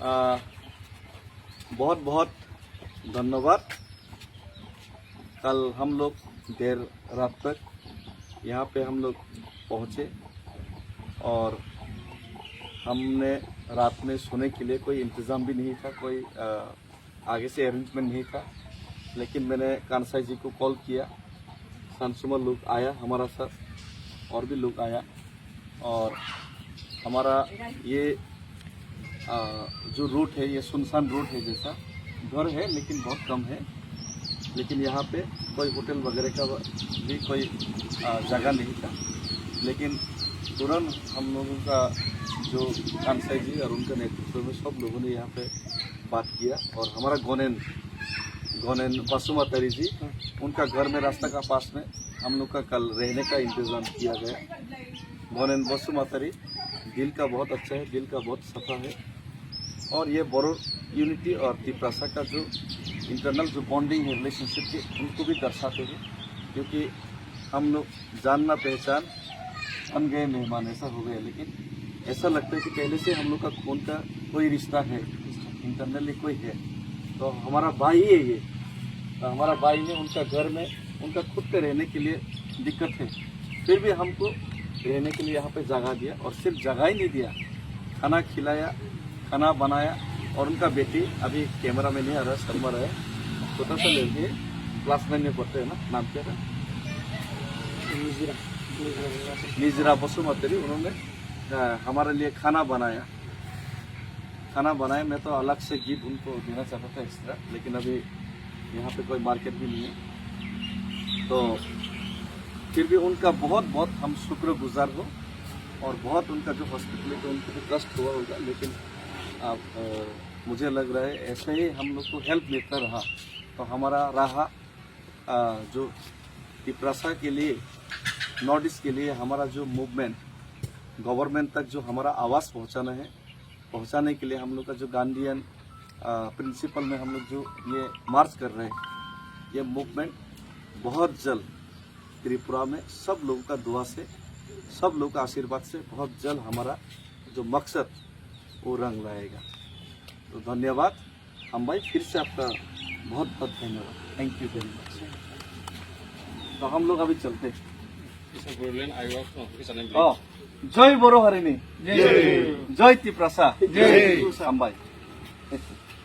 बहुत बहुत धन्यवाद। कल हम लोग देर रात तक यहाँ पे हम लोग पहुँचे और हमने रात में सोने के लिए कोई इंतज़ाम भी नहीं था, कोई आगे से अरेंजमेंट नहीं था। लेकिन मैंने कानसाई जी को कॉल किया, संसुमा लोग आया हमारा साथ और भी लोग आया और हमारा ये जो रूट है ये सुनसान रूट है, जैसा घर है लेकिन बहुत कम है। लेकिन यहाँ पे कोई होटल वगैरह का भी कोई जगह नहीं था। लेकिन तुरंत हम लोगों का जो कानसाई जी और उनका नेतृत्व में सब लोगों ने यहाँ पे बात किया और हमारा गोनेन बसुमतारी जी, उनका घर में रास्ता का पास में हम लोग का कल रहने का इंतज़ाम किया गया। गोनेन बसुमतारी दिल का बहुत अच्छा है, दिल का बहुत सफा है और ये बोरो यूनिटी और तिप्रासा का जो इंटरनल जो बॉन्डिंग है, रिलेशनशिप के, उनको भी दर्शाते हैं। क्योंकि हम लोग जानना पहचान बन गए मेहमान ऐसा हो गया, लेकिन ऐसा लगता है कि पहले से हम लोग का खून का कोई रिश्ता है, इंटरनली कोई है। तो हमारा भाई है ये, तो हमारा भाई ने उनका घर में उनका खुद के रहने के लिए दिक्कत है, फिर भी हमको रहने के लिए यहाँ पे जगह दिया और सिर्फ जगह ही नहीं दिया, खाना खिलाया, खाना बनाया। और उनका बेटी अभी कैमरा में नहीं आ रहा, सलमर है, छोटा सा लड़की, क्लास 9 में पढ़ते हैं ना, नाम क्या था, निजरा बसुमतारी। उन्होंने हमारे लिए खाना बनाया। मैं तो अलग से गिफ्ट उनको देना चाहता था एक्स्ट्रा, लेकिन अभी यहाँ पे कोई मार्केट भी नहीं है। तो फिर भी उनका बहुत बहुत हम शुक्रगुजार हो और बहुत उनका जो हॉस्पिटल उनको भी कष्ट हुआ होगा, लेकिन अब मुझे लग रहा है ऐसे ही हम लोग को हेल्प मिलता रहा तो हमारा रहा जो तिप्रासा के लिए, नॉर्थ ईस्ट के लिए हमारा जो मूवमेंट गवर्नमेंट तक जो हमारा आवाज़ पहुंचाना है, पहुंचाने के लिए हम लोग का जो गांधीयन प्रिंसिपल में हम लोग जो ये मार्च कर रहे हैं, ये मूवमेंट बहुत जल्द त्रिपुरा में सब लोगों का दुआ से, सब लोगों का आशीर्वाद से बहुत जल्द हमारा जो मकसद वो रंग लाएगा। तो धन्यवाद हम भाई, फिर से आपका बहुत बहुत धन्यवाद, थैंक यू वेरी मच। तो हम लोग अभी चलते हैं। जय बोरो हरिणी, जय तिप्रासा, जय हम भाई।